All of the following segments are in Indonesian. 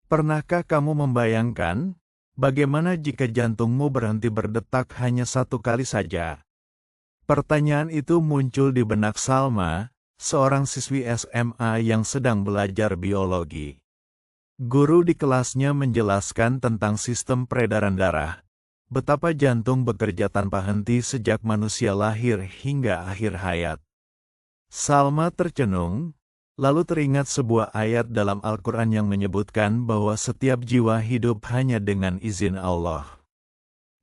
Pernahkah kamu membayangkan, bagaimana jika jantungmu berhenti berdetak hanya satu kali saja? Pertanyaan itu muncul di benak Salma, seorang siswi SMA yang sedang belajar biologi. Guru di kelasnya menjelaskan tentang sistem peredaran darah, betapa jantung bekerja tanpa henti sejak manusia lahir hingga akhir hayat. Salma tercenung, lalu teringat sebuah ayat dalam Al-Quran yang menyebutkan bahwa setiap jiwa hidup hanya dengan izin Allah.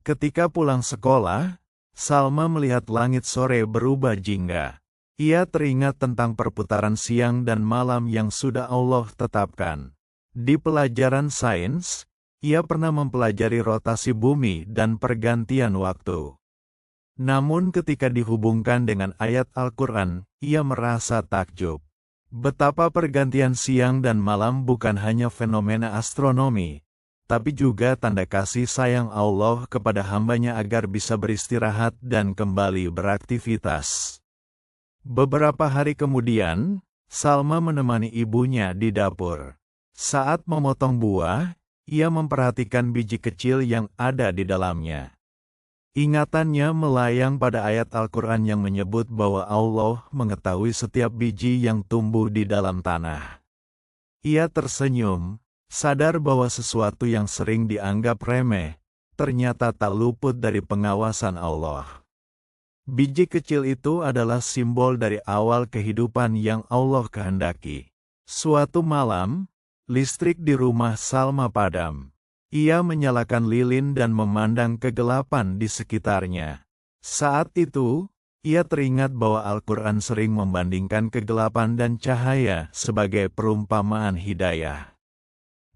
Ketika pulang sekolah, Salma melihat langit sore berubah jingga. Ia teringat tentang perputaran siang dan malam yang sudah Allah tetapkan. Di pelajaran sains, ia pernah mempelajari rotasi bumi dan pergantian waktu. Namun ketika dihubungkan dengan ayat Al-Quran, ia merasa takjub. Betapa pergantian siang dan malam bukan hanya fenomena astronomi, tapi juga tanda kasih sayang Allah kepada hambanya agar bisa beristirahat dan kembali beraktivitas. Beberapa hari kemudian, Salma menemani ibunya di dapur. Saat memotong buah, ia memperhatikan biji kecil yang ada di dalamnya. Ingatannya melayang pada ayat Al-Quran yang menyebut bahwa Allah mengetahui setiap biji yang tumbuh di dalam tanah. Ia tersenyum, sadar bahwa sesuatu yang sering dianggap remeh, ternyata tak luput dari pengawasan Allah. Biji kecil itu adalah simbol dari awal kehidupan yang Allah kehendaki. Suatu malam, listrik di rumah Salma padam. Ia menyalakan lilin dan memandang kegelapan di sekitarnya. Saat itu, ia teringat bahwa Al-Quran sering membandingkan kegelapan dan cahaya sebagai perumpamaan hidayah.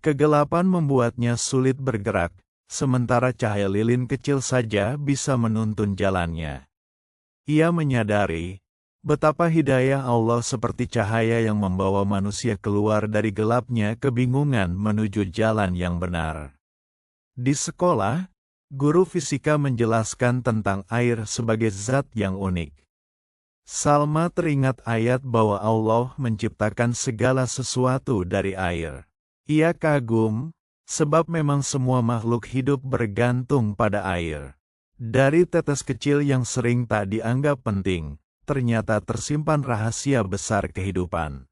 Kegelapan membuatnya sulit bergerak, sementara cahaya lilin kecil saja bisa menuntun jalannya. Ia menyadari betapa hidayah Allah seperti cahaya yang membawa manusia keluar dari gelapnya kebingungan menuju jalan yang benar. Di sekolah, guru fisika menjelaskan tentang air sebagai zat yang unik. Salma teringat ayat bahwa Allah menciptakan segala sesuatu dari air. Ia kagum, sebab memang semua makhluk hidup bergantung pada air. Dari tetes kecil yang sering tak dianggap penting, ternyata tersimpan rahasia besar kehidupan.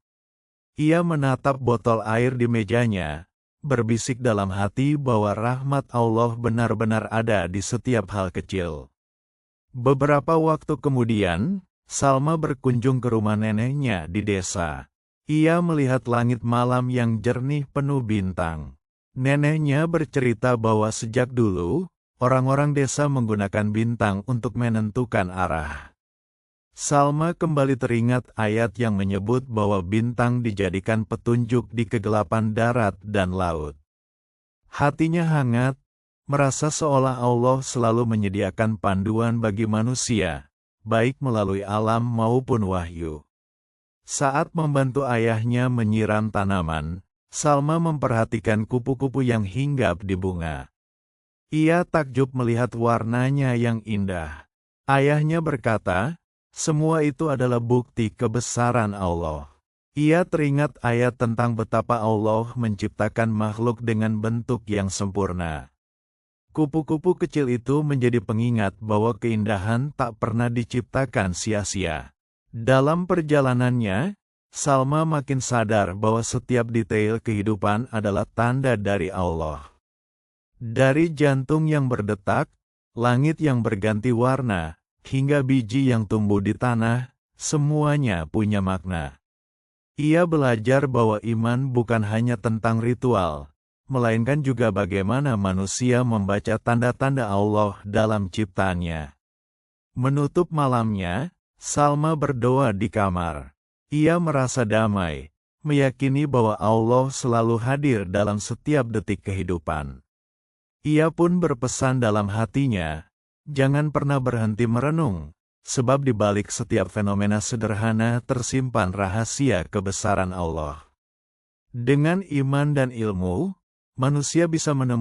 Ia menatap botol air di mejanya, berbisik dalam hati bahwa rahmat Allah benar-benar ada di setiap hal kecil. Beberapa waktu kemudian, Salma berkunjung ke rumah neneknya di desa. Ia melihat langit malam yang jernih penuh bintang. Neneknya bercerita bahwa sejak dulu, orang-orang desa menggunakan bintang untuk menentukan arah. Salma kembali teringat ayat yang menyebut bahwa bintang dijadikan petunjuk di kegelapan darat dan laut. Hatinya hangat, merasa seolah Allah selalu menyediakan panduan bagi manusia, baik melalui alam maupun wahyu. Saat membantu ayahnya menyiram tanaman, Salma memperhatikan kupu-kupu yang hinggap di bunga. Ia takjub melihat warnanya yang indah. Ayahnya berkata, semua itu adalah bukti kebesaran Allah. Ia teringat ayat tentang betapa Allah menciptakan makhluk dengan bentuk yang sempurna. Kupu-kupu kecil itu menjadi pengingat bahwa keindahan tak pernah diciptakan sia-sia. Dalam perjalanannya, Salma makin sadar bahwa setiap detail kehidupan adalah tanda dari Allah. Dari jantung yang berdetak, langit yang berganti warna, hingga biji yang tumbuh di tanah, semuanya punya makna. Ia belajar bahwa iman bukan hanya tentang ritual, melainkan juga bagaimana manusia membaca tanda-tanda Allah dalam ciptaannya. Menutup malamnya, Salma berdoa di kamar. Ia merasa damai, meyakini bahwa Allah selalu hadir dalam setiap detik kehidupan. Ia pun berpesan dalam hatinya, jangan pernah berhenti merenung, sebab di balik setiap fenomena sederhana tersimpan rahasia kebesaran Allah. Dengan iman dan ilmu, manusia bisa menemukan